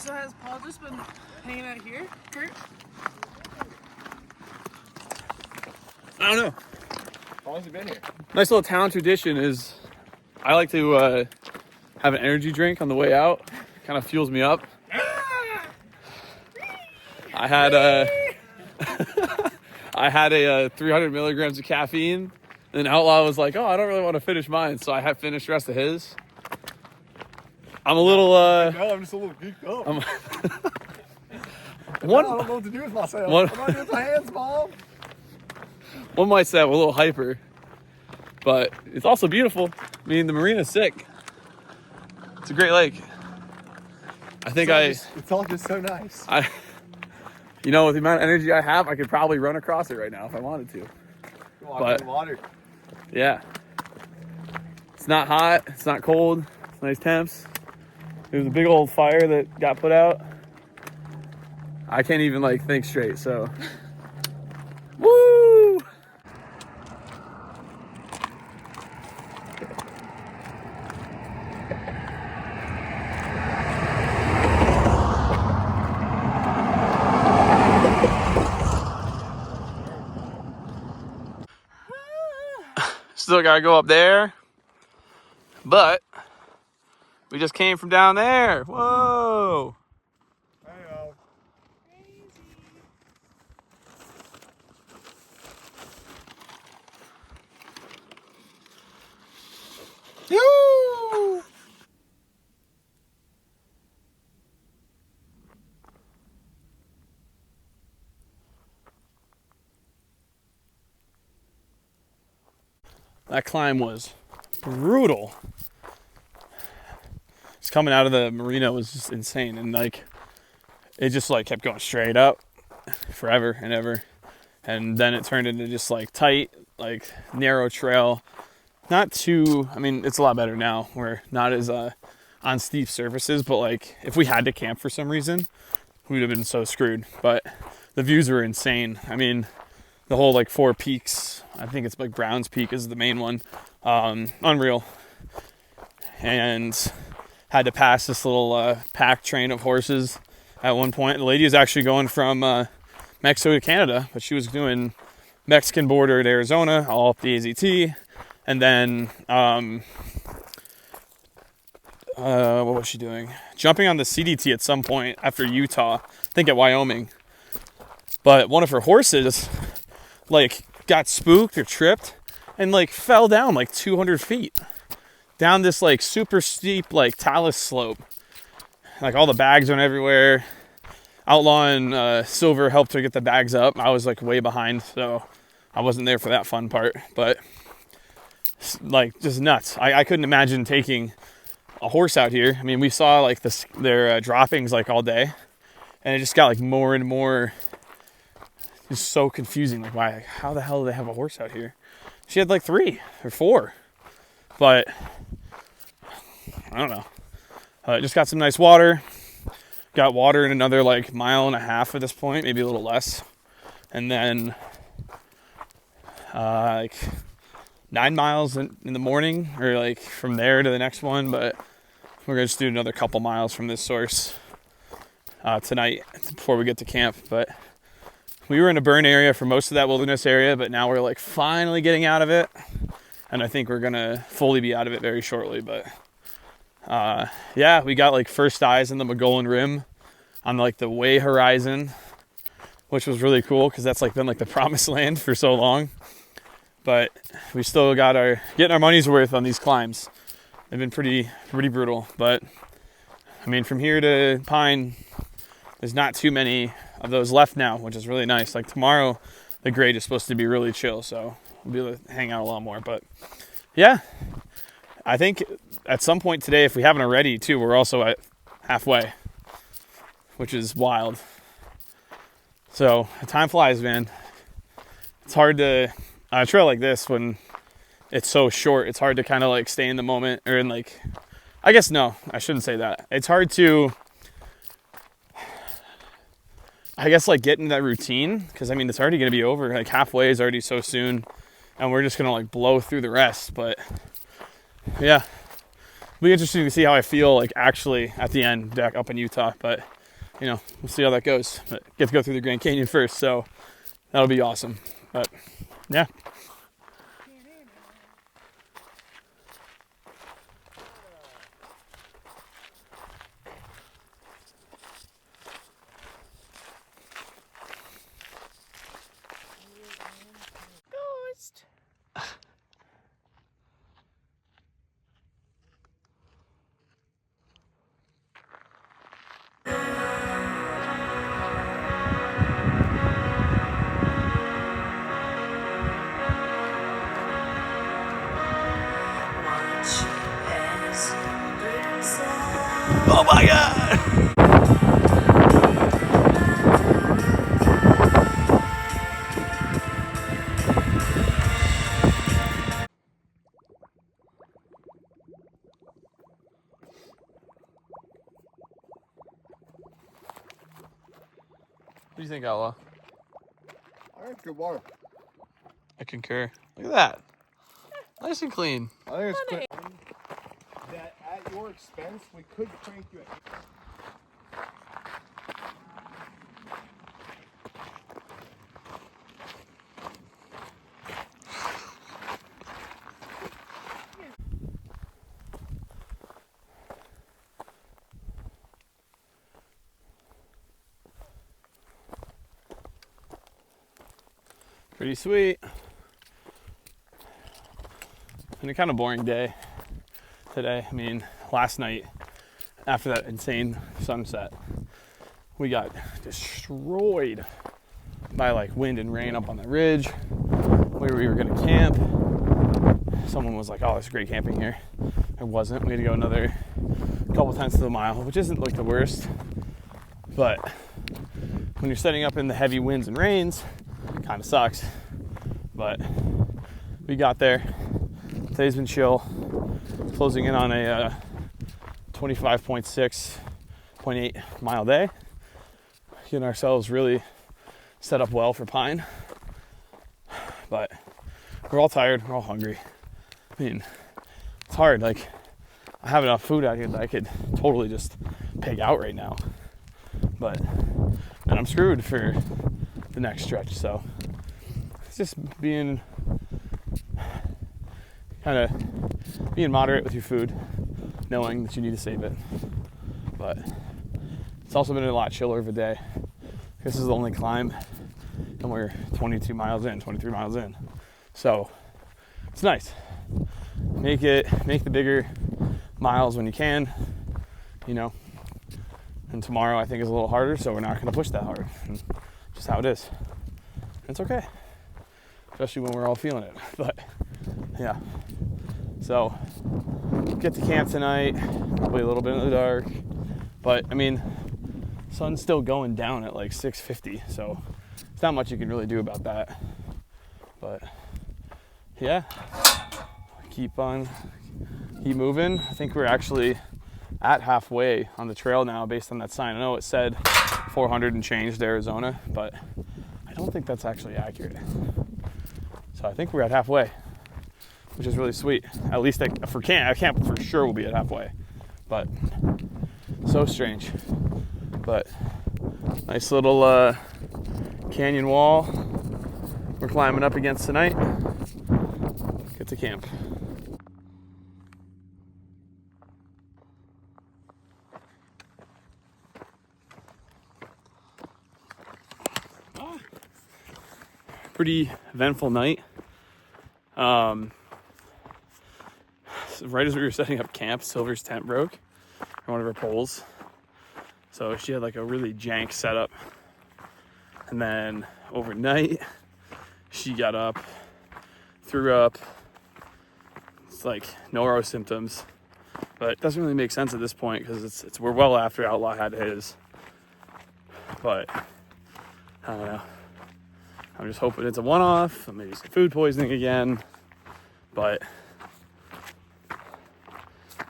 So has Paul just been hanging out here, Kurt? I don't know. How long has he been here? Nice little town tradition is I like to have an energy drink on the way out. Kind of fuels me up. I had I had a 300 milligrams of caffeine. And Outlaw was like, "Oh, I don't really want to finish mine," so I have finished the rest of his. I'm a little. I'm just a little geeked up. I don't know what to do with myself. What am I doing with my hands, Mom? One might say I'm a little hyper, but it's also beautiful. I mean, the marina's sick. It's a great lake. It's all just so nice. You know, with the amount of energy I have, I could probably run across it right now if I wanted to. But water. Yeah, it's not hot. It's not cold. It's nice temps. There's a big old fire that got put out. I can't even like think straight. So, woo! Still gotta go up there, but we just came from down there. Whoa! Hey-o. Yoo! That climb was brutal. Just coming out of the marina was just insane, and like it just like kept going straight up forever and ever, and then it turned into just like tight, like narrow trail. Not too. I mean, it's a lot better now. We're not as on steep surfaces, but like if we had to camp for some reason, we would have been so screwed. But the views were insane. I mean, the whole like four peaks. I think it's like Brown's Peak is the main one. Unreal. And had to pass this little pack train of horses at one point. The lady was actually going from Mexico to Canada, but she was doing Mexican border at Arizona, all up the AZT. And then, what was she doing? Jumping on the CDT at some point after Utah, I think at Wyoming. But one of her horses, like, got spooked or tripped and, like, fell down, like, 200 feet. Down this, like, super steep, like, talus slope. Like, all the bags went everywhere. Outlaw and Silver helped her get the bags up. I was, like, way behind, so I wasn't there for that fun part. But, like, just nuts. I couldn't imagine taking a horse out here. I mean, we saw, like, their droppings, like, all day. And it just got, like, more and more just so confusing. Like, why? Like, how the hell do they have a horse out here? She had, like, 3 or 4. But I don't know. Just got some nice water. Got water in another like mile and a half at this point, maybe a little less. And then like 9 miles in the morning, or like from there to the next one. But we're gonna just do another couple miles from this source tonight before we get to camp. But we were in a burn area for most of that wilderness area, but now we're like finally getting out of it. And I think we're going to fully be out of it very shortly. But, yeah, we got, like, first eyes in the Mogollon Rim on, like, the way horizon, which was really cool because that's, like, been, like, the promised land for so long. But we still got getting our money's worth on these climbs. They've been pretty brutal. But, I mean, from here to Pine, there's not too many of those left now, which is really nice. Like, tomorrow, the grade is supposed to be really chill, so we'll be able to hang out a lot more. But yeah, I think at some point today, if we haven't already too, we're also at halfway, which is wild. So time flies, man. It's hard to on a trail like this when it's so short. It's hard to kind of like stay in the moment, or in like, I guess no, I shouldn't say that. It's hard to, I guess, like get into that routine, because I mean it's already going to be over. Like halfway is already so soon. And we're just going to like blow through the rest. But yeah, be interesting to see how I feel like actually at the end back up in Utah. But you know, we'll see how that goes. But get to go through the Grand Canyon first, so that'll be awesome. But yeah. Ghost. Oh my God! What do you think, Ella? I think it's good water. I concur. Look at that. Nice and clean. I think it's good. That at your expense, we could crank you at. Pretty sweet. And a kind of boring day today. I mean, last night, after that insane sunset, we got destroyed by like wind and rain up on the ridge where we were gonna camp. Someone was like, oh, it's great camping here. It wasn't. We had to go another couple tenths of a mile, which isn't like the worst. But when you're setting up in the heavy winds and rains, it kind of sucks. But we got there. Today's been chill. Closing in on a 25.6.8 mile day. Getting ourselves really set up well for pine. But we're all tired. We're all hungry. I mean, it's hard. Like, I have enough food out here that I could totally just pig out right now. But then I'm screwed for the next stretch. So it's just being moderate with your food, knowing that you need to save it. But it's also been a lot chiller of a day. This is the only climb, and we're 23 miles in. So it's nice. Make the bigger miles when you can, you know. And tomorrow I think is a little harder, so we're not going to push that hard. And just how it is. It's okay, especially when we're all feeling it. But yeah. So get to camp tonight. Probably a little bit in the dark, but I mean, sun's still going down at like 6:50, so there's not much you can really do about that. But yeah, keep moving. I think we're actually at halfway on the trail now based on that sign. I know it said 400 and change to Arizona, but I don't think that's actually accurate. So I think we're at halfway, which is really sweet. At least for camp for sure we'll be at halfway. But so strange. But nice little canyon wall we're climbing up against tonight. Get to camp. Pretty eventful night. Right as we were setting up camp, Silver's tent broke, or one of her poles. So she had like a really jank setup. And then overnight, she got up, threw up. It's like noro symptoms, but it doesn't really make sense at this point because we're well after Outlaw had his. But I don't know. I'm just hoping it's a one-off, or maybe some food poisoning again. But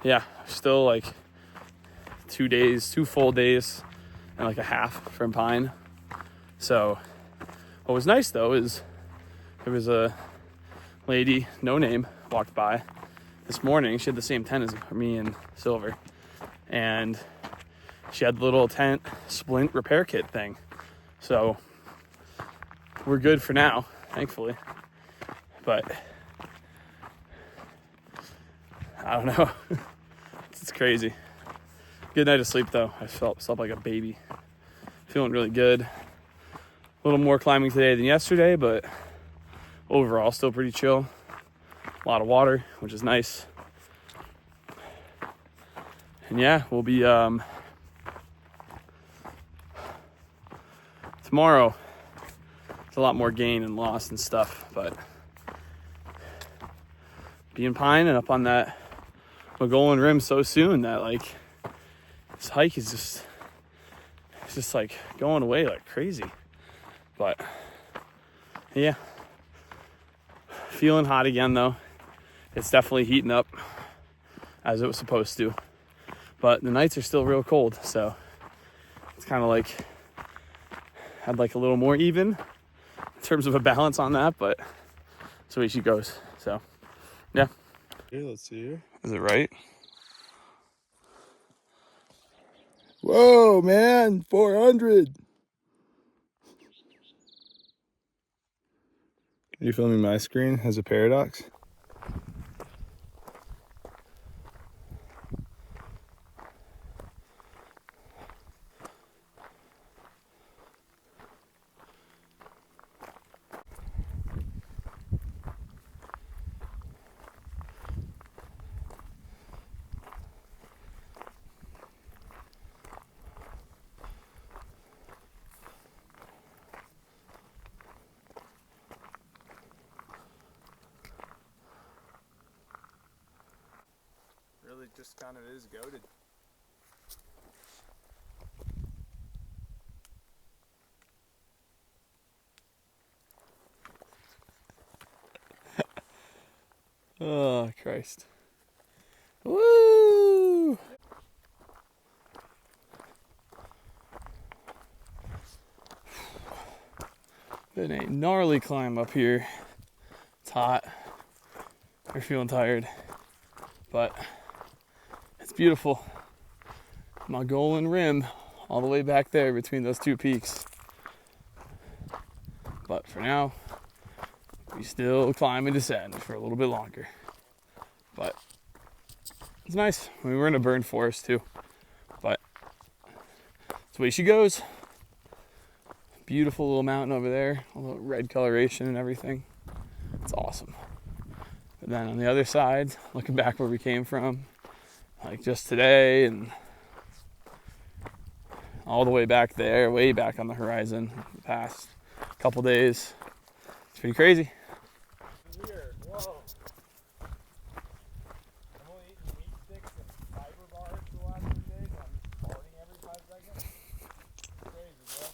yeah, still like 2 full days and like a half from Pine. So what was nice though is there was a lady, no name, walked by this morning. She had the same tent as me and Silver, and she had the little tent splint repair kit thing. So we're good for now, thankfully. But I don't know. It's crazy. Good night of sleep though. I slept like a baby. Feeling really good. A little more climbing today than yesterday, but overall still pretty chill. A lot of water, which is nice. And yeah, we'll be tomorrow. It's a lot more gain and loss and stuff, but being Pine and up on that Mogollon Rim so soon that like this hike is just like going away like crazy. But yeah, feeling hot again though. It's definitely heating up as it was supposed to, but the nights are still real cold, so it's kind of like I'd like a little more even in terms of a balance on that, but that's the way she goes. So yeah. Here, let's see here. Is it right? Whoa, man, 400. Are you filming my screen as a paradox? Really just kind of is goated. Oh, Christ. Woo! Been a gnarly climb up here. It's hot. We're feeling tired, but it's beautiful. Mogollon Rim, all the way back there between those two peaks. But for now, we still climb and descend for a little bit longer. But it's nice. I mean, we're in a burned forest too, but that's the way she goes. Beautiful little mountain over there, a little red coloration and everything. It's awesome. But then on the other side, looking back where we came from, like just today and all the way back there, way back on the horizon, the past couple days. It's pretty crazy. Weird. Whoa. I'm only eating meat sticks and fiber bars for the last 3 days. I'm farting every 5 seconds. Crazy, bro.